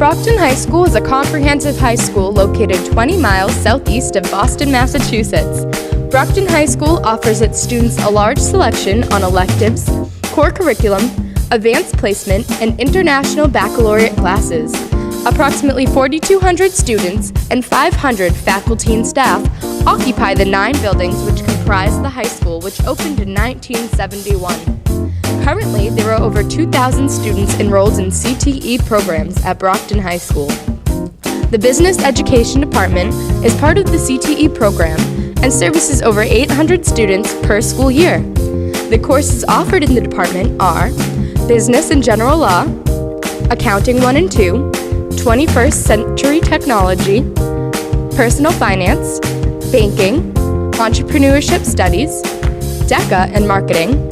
Brockton High School is a comprehensive high school located 20 miles southeast of Boston, Massachusetts. Brockton High School offers its students a large selection on electives, core curriculum, advanced placement, and international baccalaureate classes. Approximately 4,200 students and 500 faculty and staff occupy the 9 buildings which comprise the high school, which opened in 1971. Currently, there are over 2,000 students enrolled in CTE programs at Brockton High School. The Business Education Department is part of the CTE program and services over 800 students per school year. The courses offered in the department are Business and General Law, Accounting 1 and 2, 21st Century Technology, Personal Finance, Banking, Entrepreneurship Studies, DECA and Marketing,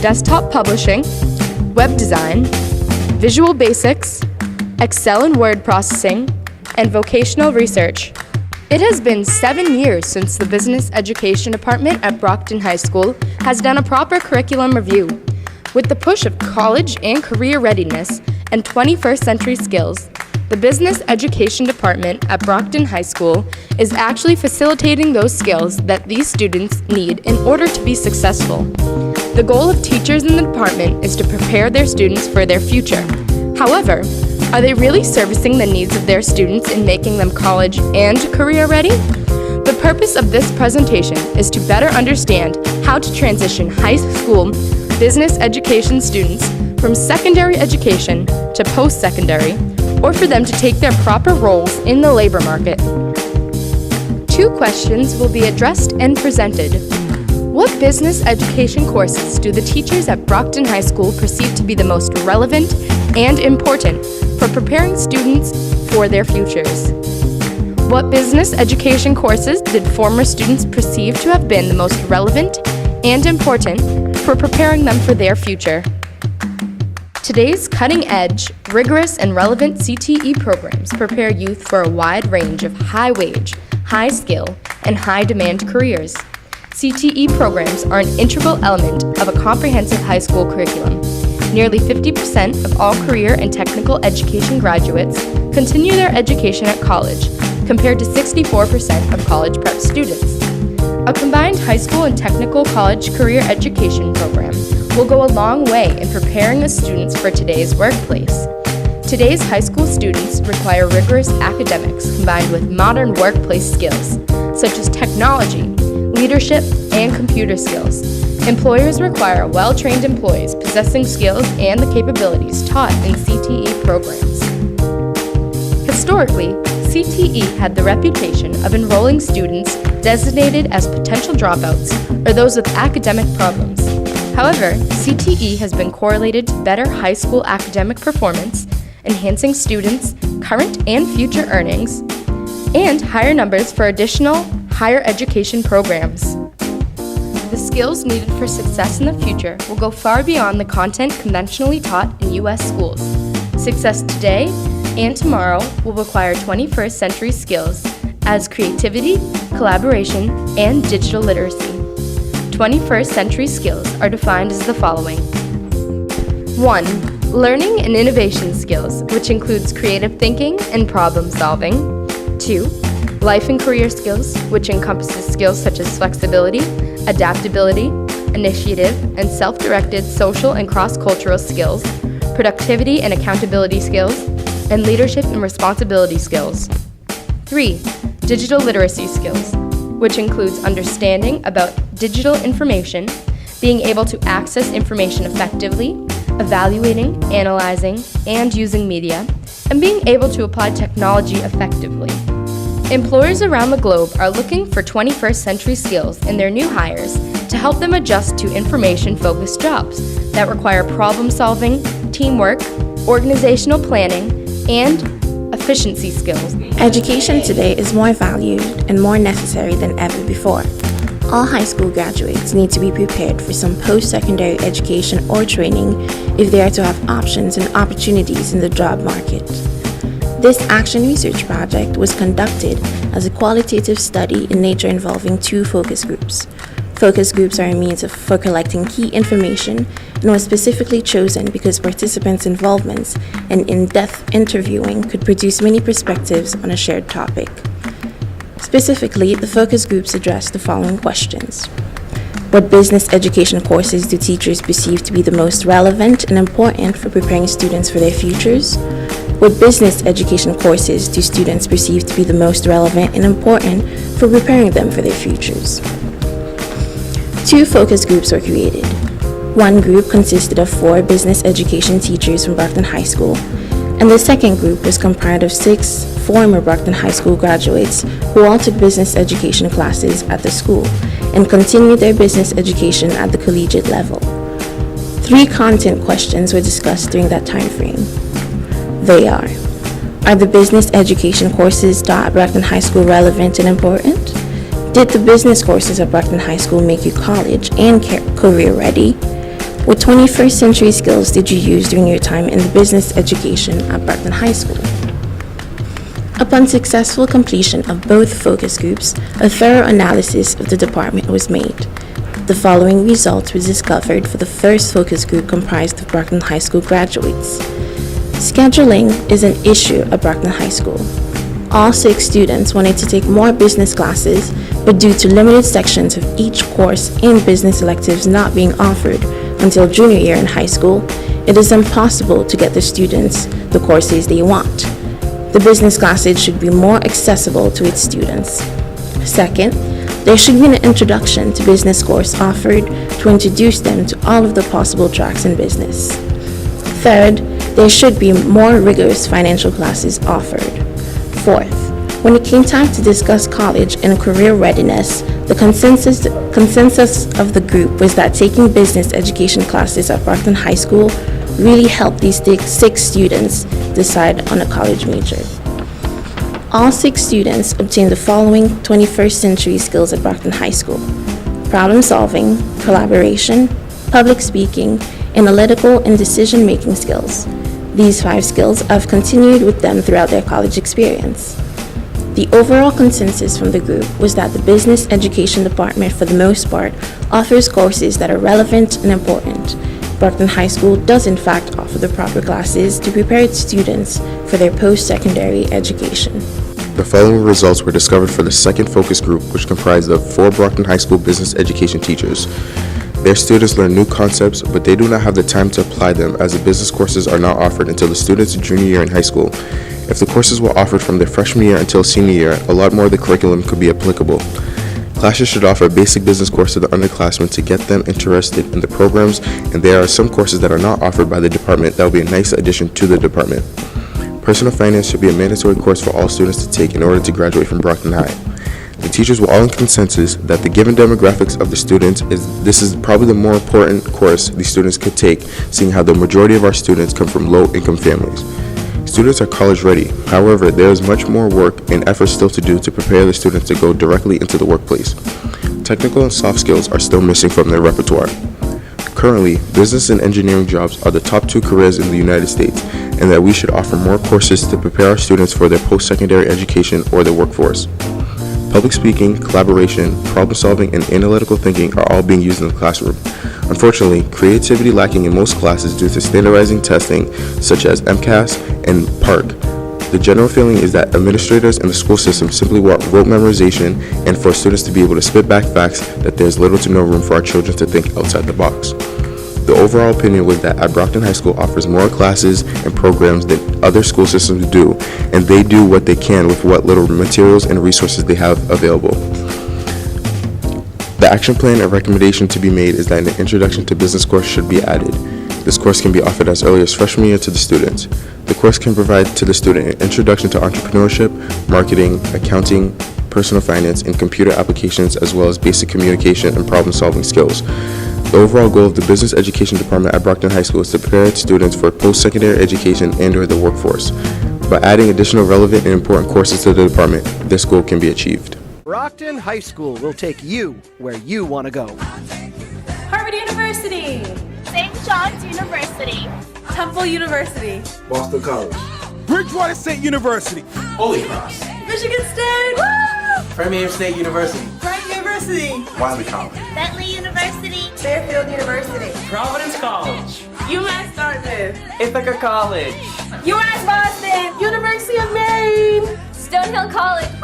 Desktop Publishing, Web Design, Visual Basics, Excel and Word Processing, and Vocational Research. It has been 7 years since the Business Education Department at Brockton High School has done a proper curriculum review. With the push of college and career readiness and 21st century skills, the Business Education Department at Brockton High School is actually facilitating those skills that these students need in order to be successful. The goal of teachers in the department is to prepare their students for their future. However, are they really servicing the needs of their students in making them college and career ready? The purpose of this presentation is to better understand how to transition high school business education students from secondary education to post-secondary, or for them to take their proper roles in the labor market. 2 questions will be addressed and presented. What business education courses do the teachers at Brockton High School perceive to be the most relevant and important for preparing students for their futures? What business education courses did former students perceive to have been the most relevant and important for preparing them for their future? Today's cutting-edge, rigorous, and relevant CTE programs prepare youth for a wide range of high-wage, high-skill, and high-demand careers. CTE programs are an integral element of a comprehensive high school curriculum. Nearly 50% of all career and technical education graduates continue their education at college, compared to 64% of college prep students. A combined high school and technical college career education program will go a long way in preparing the students for today's workplace. Today's high school students require rigorous academics combined with modern workplace skills, such as technology, leadership, and computer skills. Employers require well-trained employees possessing skills and the capabilities taught in CTE programs. Historically, CTE had the reputation of enrolling students designated as potential dropouts or those with academic problems. However, CTE has been correlated to better high school academic performance, enhancing students' current and future earnings, and higher numbers for additional higher education programs. The skills needed for success in the future will go far beyond the content conventionally taught in U.S. schools. Success today and tomorrow will require 21st century skills as creativity, collaboration, and digital literacy. 21st century skills are defined as the following. 1. Learning and innovation skills, which includes creative thinking and problem solving. 2. Life and career skills, which encompasses skills such as flexibility, adaptability, initiative, and self-directed social and cross-cultural skills, productivity and accountability skills, and leadership and responsibility skills. 3. Digital literacy skills, which includes understanding about digital information, being able to access information effectively, evaluating, analyzing, and using media, and being able to apply technology effectively. Employers around the globe are looking for 21st century skills in their new hires to help them adjust to information-focused jobs that require problem-solving, teamwork, organizational planning, and efficiency skills. Education today is more valued and more necessary than ever before. All high school graduates need to be prepared for some post-secondary education or training if they are to have options and opportunities in the job market. This action research project was conducted as a qualitative study in nature involving 2 focus groups. Focus groups are a means for collecting key information and was specifically chosen because participants' involvements and in-depth interviewing could produce many perspectives on a shared topic. Specifically, the focus groups address the following questions. What business education courses do teachers perceive to be the most relevant and important for preparing students for their futures? What business education courses do students perceive to be the most relevant and important for preparing them for their futures? 2 focus groups were created. One group consisted of 4 business education teachers from Brockton High School, and the second group was comprised of 6 former Brockton High School graduates who all took business education classes at the school and continued their business education at the collegiate level. 3 content questions were discussed during that time frame. They are the business education courses taught at Brockton High School relevant and important? Did the business courses at Brockton High School make you college and career ready? What 21st century skills did you use during your time in the business education at Brockton High School? Upon successful completion of both focus groups, a thorough analysis of the department was made. The following results were discovered for the first focus group comprised of Brockton High School graduates. Scheduling is an issue at Brockton High School. All 6 students wanted to take more business classes, but due to limited sections of each course and business electives not being offered until junior year in high school, it is impossible to get the students the courses they want. The business classes should be more accessible to its students. Second, there should be an introduction to business course offered to introduce them to all of the possible tracks in business. Third, there should be more rigorous financial classes offered. Fourth, when it came time to discuss college and career readiness, the consensus of the group was that taking business education classes at Brockton High School really helped these 6 students decide on a college major. All 6 students obtained the following 21st century skills at Brockton High School: problem solving, collaboration, public speaking, analytical and decision-making skills. These 5 skills have continued with them throughout their college experience. The overall consensus from the group was that the business education department, for the most part, offers courses that are relevant and important. Brockton High School does in fact offer the proper classes to prepare its students for their post-secondary education. The following results were discovered for the second focus group, which comprised of 4 Brockton High School business education teachers. Their students learn new concepts, but they do not have the time to apply them, as the business courses are not offered until the students' junior year in high school. If the courses were offered from their freshman year until senior year, a lot more of the curriculum could be applicable. Classes should offer a basic business course to the underclassmen to get them interested in the programs, and there are some courses that are not offered by the department that will be a nice addition to the department. Personal finance should be a mandatory course for all students to take in order to graduate from Brockton High. The teachers were all in consensus that the given demographics of the students this is probably the more important course these students could take, seeing how the majority of our students come from low-income families. Students are college ready. However, there is much more work and effort still to do to prepare the students to go directly into the workplace. Technical and soft skills are still missing from their repertoire. Currently, business and engineering jobs are the top 2 careers in the United States, and that we should offer more courses to prepare our students for their post-secondary education or the workforce. Public speaking, collaboration, problem solving, and analytical thinking are all being used in the classroom. Unfortunately, creativity lacking in most classes due to standardizing testing such as MCAS and PARCC. The general feeling is that administrators and the school system simply want rote memorization and for students to be able to spit back facts that there's little to no room for our children to think outside the box. The overall opinion was that at Brockton High School offers more classes and programs than other school systems do, and they do what they can with what little materials and resources they have available. The action plan and recommendation to be made is that an introduction to business course should be added. This course can be offered as early as freshman year to the students. The course can provide to the student an introduction to entrepreneurship, marketing, accounting, personal finance, and computer applications, as well as basic communication and problem-solving skills. The overall goal of the Business Education Department at Brockton High School is to prepare its students for post-secondary education and/or the workforce. By adding additional relevant and important courses to the department, this goal can be achieved. Brockton High School will take you where you want to go. Harvard University, St. John's University, Temple University, Boston College, Bridgewater State University, Holy Cross, Michigan State, Framingham State University, Bryant University. University. Wiley College. Bentley University. Fairfield University. Providence College. UMass Dartmouth. Ithaca College. UMass Boston. University of Maine. Stonehill College.